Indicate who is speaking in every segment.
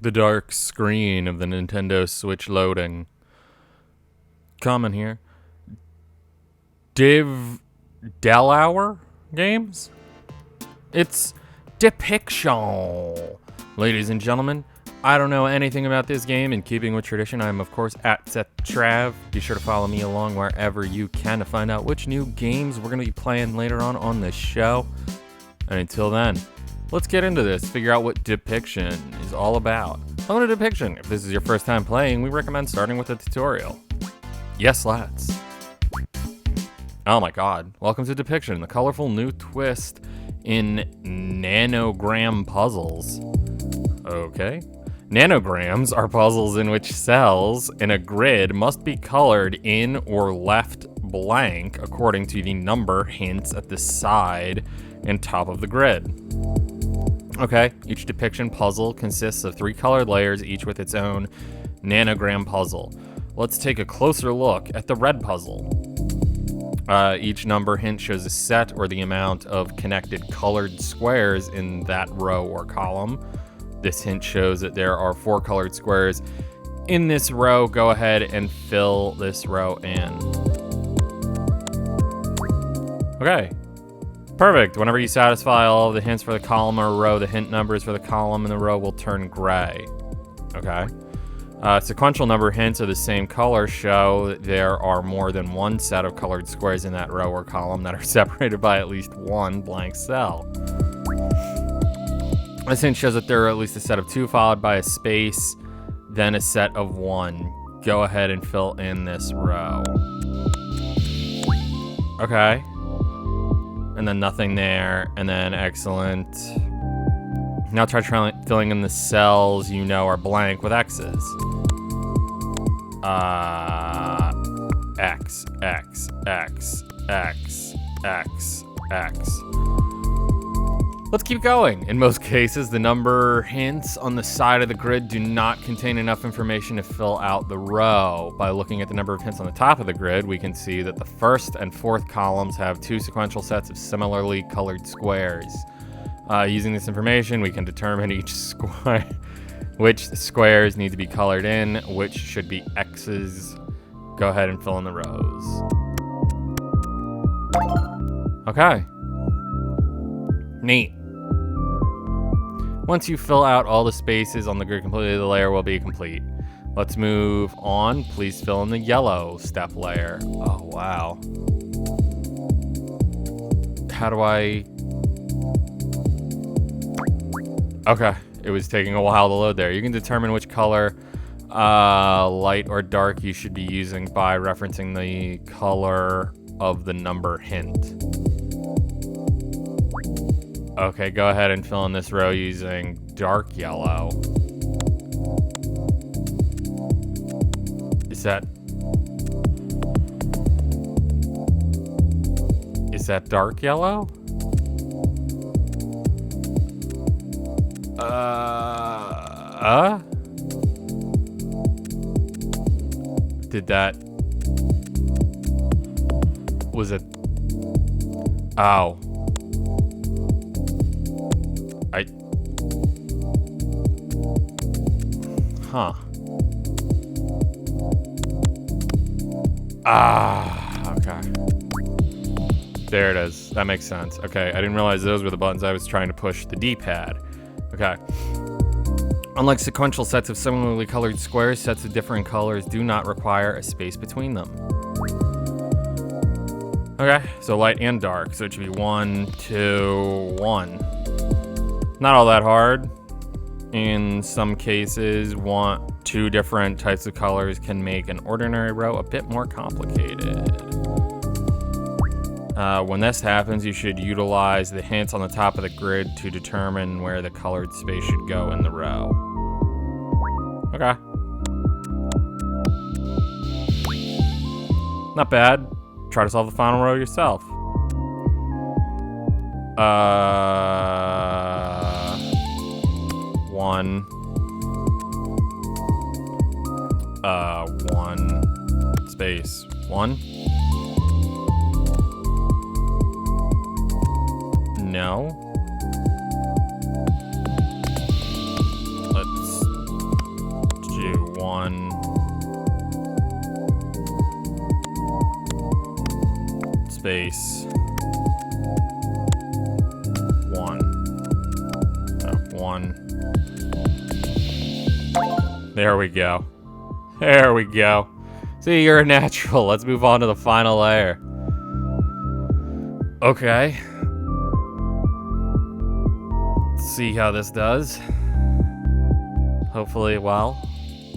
Speaker 1: The dark screen of the Nintendo Switch loading. Comment here. Delaware Games? It's Depixtion. Ladies and gentlemen, I don't know anything about this game. In keeping with tradition, I am of course at SethTrav. Be sure to follow me along wherever you can to find out which new games we're going to be playing later on the show. And until then, let's get into this, figure out what Depixtion is all about. Welcome to Depixtion. If this is your first time playing, we recommend starting with a tutorial. Yes, let's. Oh my god. Welcome to Depixtion, the colorful new twist in nanogram puzzles. Okay. Nanograms are puzzles in which cells in a grid must be colored in or left blank according to the number hints at the side and top of the grid. Okay, each Depixtion puzzle consists of 3 colored layers, each with its own nanogram puzzle. Let's take a closer look at the red puzzle. Each number hint shows a set or the amount of connected colored squares in that row or column. This hint shows that there are 4 colored squares in this row. Go ahead and fill this row in. Okay. Perfect. Whenever you satisfy all of the hints for the column or row, the hint numbers for the column and the row will turn gray. Okay. Sequential number hints of the same color show that there are more than one set of colored squares in that row or column that are separated by at least one blank cell. This hint shows that there are at least a set of 2 followed by a space, then a set of 1. Go ahead and fill in this row. Okay. And then nothing there, and then excellent. Now try filling in the cells you know are blank with X's. X, X, X, X, X, X. Let's keep going. In most cases, the number hints on the side of the grid do not contain enough information to fill out the row. By looking at the number of hints on the top of the grid, we can see that the first and fourth columns have 2 sequential sets of similarly colored squares. Using this information, we can determine which squares need to be colored in, which should be X's. Go ahead and fill in the rows. Okay. Neat. Once you fill out all the spaces on the grid completely, the layer will be complete. Let's move on. Please fill in the yellow step layer. Oh, wow. How do I... Okay, it was taking a while to load there. You can determine which color, light or dark, you should be using by referencing the color of the number hint. Okay, go ahead and fill in this row using dark yellow. Is that dark yellow? Did that... Was it... Ow. Huh. Okay. There it is. That makes sense. Okay, I didn't realize those were the buttons I was trying to push the D-pad. Okay. Unlike sequential sets of similarly colored squares, sets of different colors do not require a space between them. Okay, so light and dark. So it should be 1, 2, 1. Not all that hard. In some cases, 2 different types of colors can make an ordinary row a bit more complicated. When this happens, you should utilize the hints on the top of the grid to determine where the colored space should go in the row. Okay. Not bad. Try to solve the final row yourself. 1. 1 space 1. No. Let's space 1. No, 1. There we go. There we go. See, you're a natural. Let's move on to the final layer. Okay. Let's see how this does. Hopefully, well,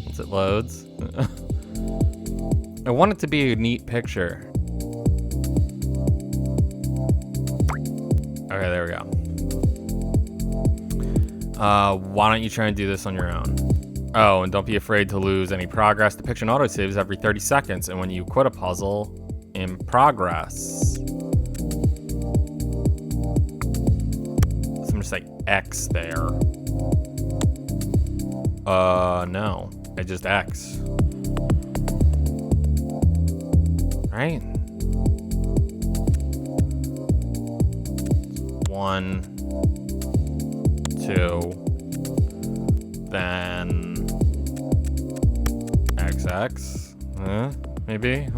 Speaker 1: once it loads. I want it to be a neat picture. Okay, there we go. Why don't you try and do this on your own? Oh, and don't be afraid to lose any progress. Depixtion autosaves every 30 seconds, and when you quit a puzzle, in progress. So I'm just like X there. No. I just X. Right? 1, 2, then XX, maybe.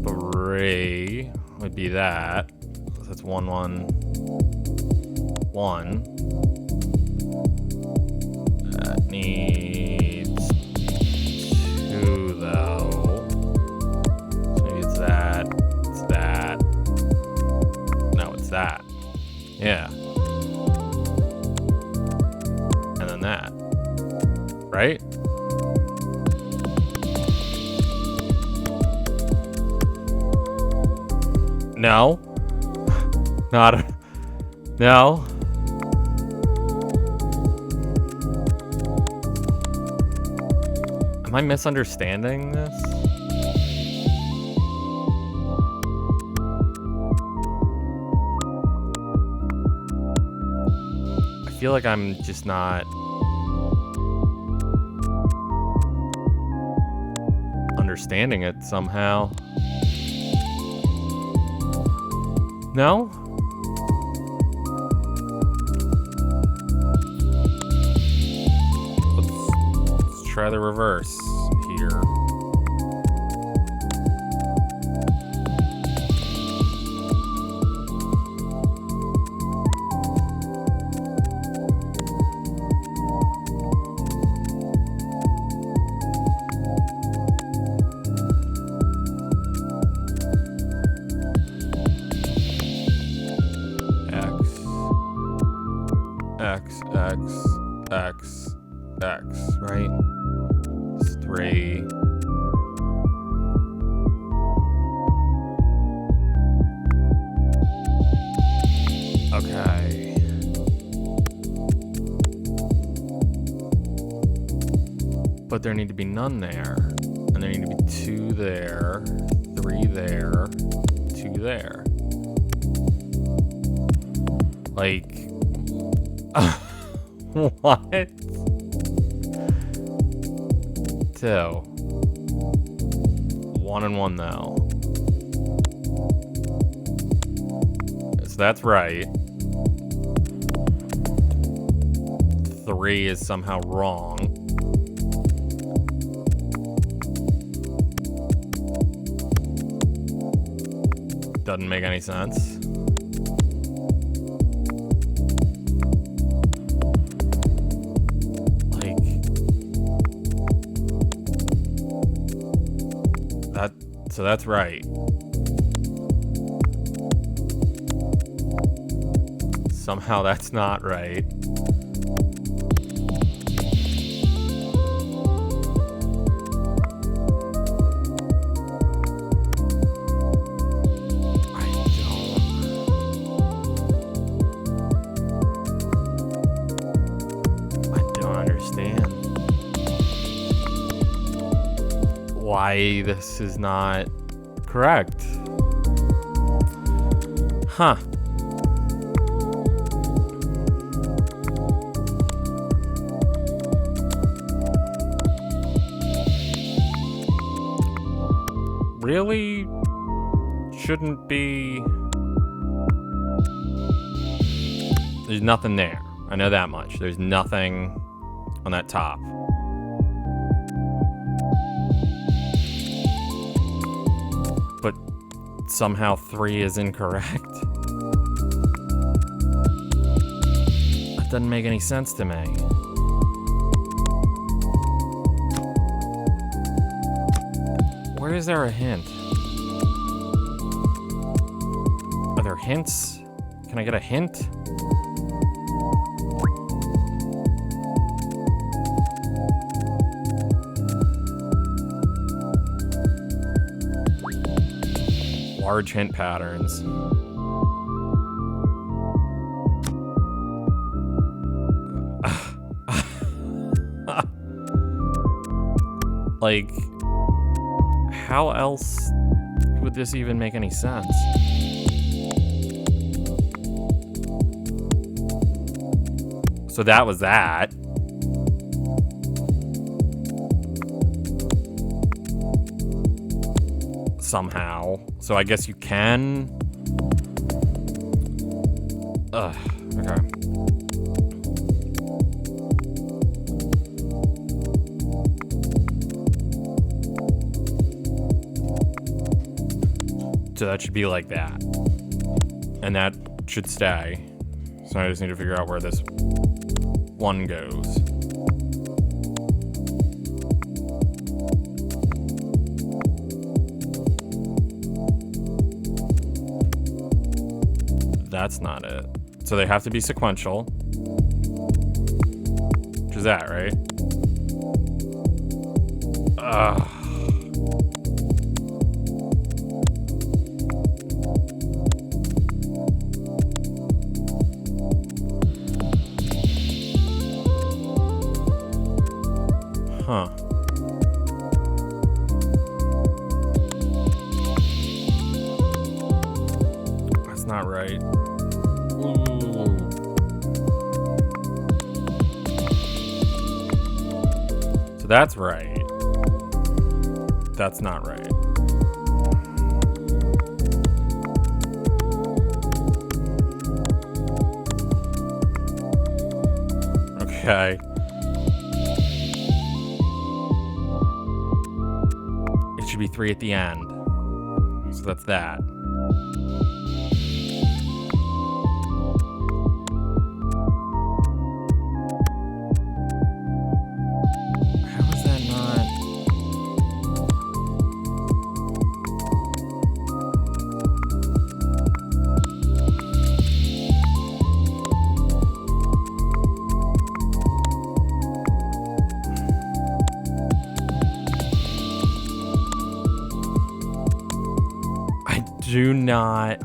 Speaker 1: 3 would be that. So that's 1, 1, 1. That needs 2 though. So maybe it's that. It's that. No, it's that. Yeah. And then that. Right? No. Not a... No. Am I misunderstanding this? I feel like I'm just not understanding it somehow. No? Let's try the reverse here. X, right? It's 3. Okay. But there need to be none there. And there need to be 2 there, 3 there, 2 there. Like... What? 2. 1 and 1 though. So that's right. 3 is somehow wrong. Doesn't make any sense. So that's right. Somehow that's not right. I don't understand why this is not correct. Huh. Really? Shouldn't be... There's nothing there. I know that much. There's nothing on that top. somehow 3 is incorrect. That doesn't make any sense to me. Where is there a hint? Are there hints? Can I get a hint? Large hint patterns. Like, how else would this even make any sense? So that was that. Somehow. So I guess you can. Okay. So that should be like that. And that should stay. So I just need to figure out where this one goes. That's not it. So they have to be sequential. Which is that, right? Ugh. Huh. That's not right. Ooh. So that's right. That's not right. Okay. It should be 3 at the end. So that's that. How is that not?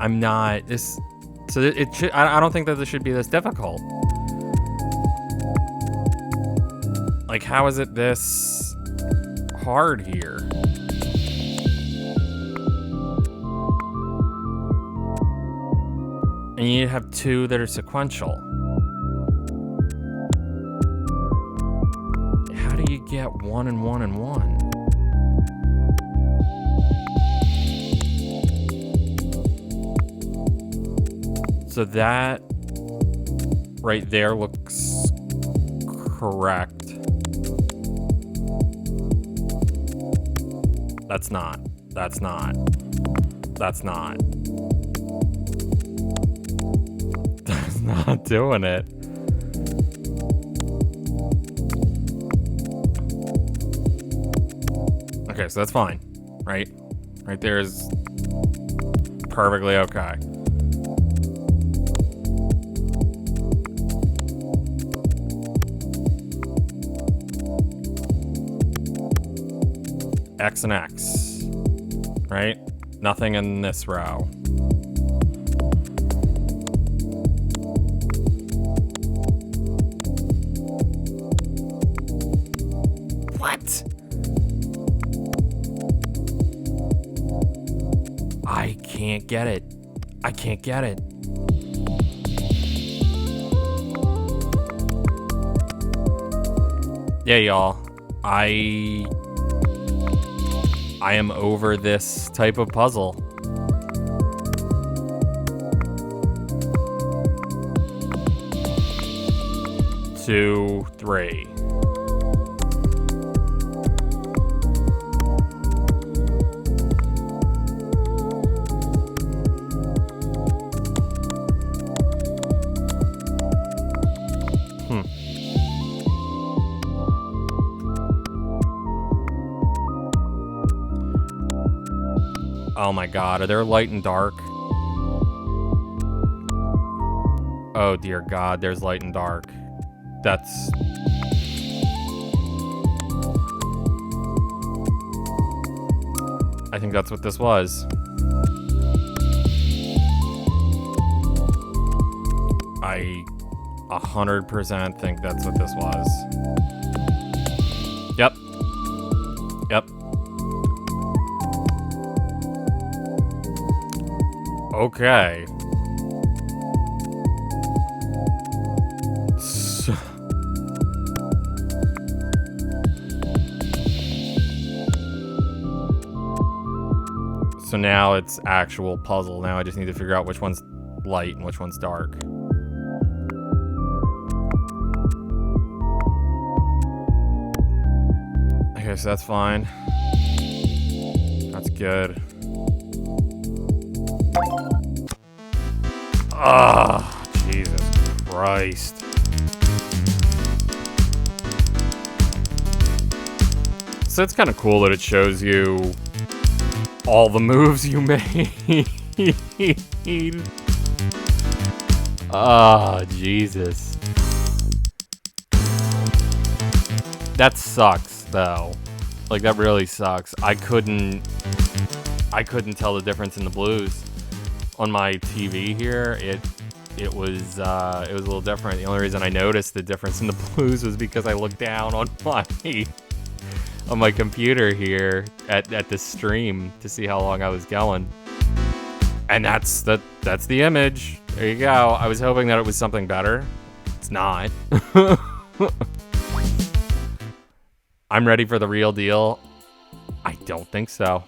Speaker 1: I'm not this. So it should. I don't think that this should be this difficult. Like, how is it this hard here? And you have 2 that are sequential. How do you get 1 and 1 and 1? So that right there looks correct. That's not. That's not. That's not. That's not doing it. Okay, so that's fine, right? Right there is perfectly okay. X and X, right? Nothing in this row. What? I can't get it. I can't get it. Yeah, y'all. I am over this type of puzzle. Two, three. Oh my god, are there light and dark? Oh dear god, there's light and dark. That's... I think that's what this was. I 100% think that's what this was. Yep. Yep. Okay. So now it's actual puzzle. Now I just need to figure out which one's light and which one's dark. Okay, so that's fine. That's good. Ah, Jesus Christ. So it's kind of cool that it shows you all the moves you made. Ah, Jesus. That sucks, though. Like, that really sucks. I couldn't tell the difference in the blues. On my TV here, it was a little different. The only reason I noticed the difference in the blues was because I looked down on my computer here at the stream to see how long I was going. And that's the image. There you go. I was hoping that it was something better. It's not. I'm ready for the real deal. I don't think so.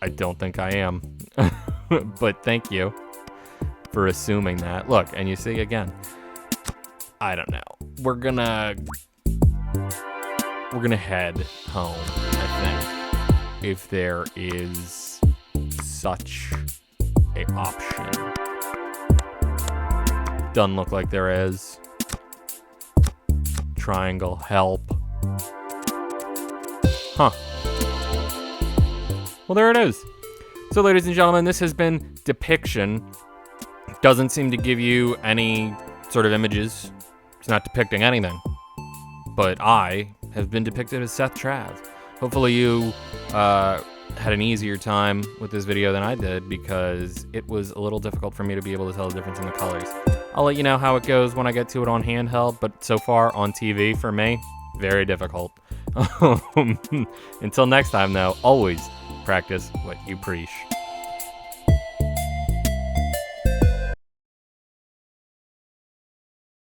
Speaker 1: I don't think I am. But thank you for assuming that. Look, and you see again. I don't know. We're gonna head home, I think, if there is such a option. Doesn't look like there is. Triangle, help. Huh. Well, there it is. So, ladies and gentlemen, this has been Depixtion. Doesn't seem to give you any sort of images. It's not depicting anything. But I have been depicted as Seth Trav. Hopefully you had an easier time with this video than I did, because it was a little difficult for me to be able to tell the difference in the colors. I'll let you know how it goes when I get to it on handheld, but so far on TV, for me, very difficult. Until next time, though, always practice what you preach.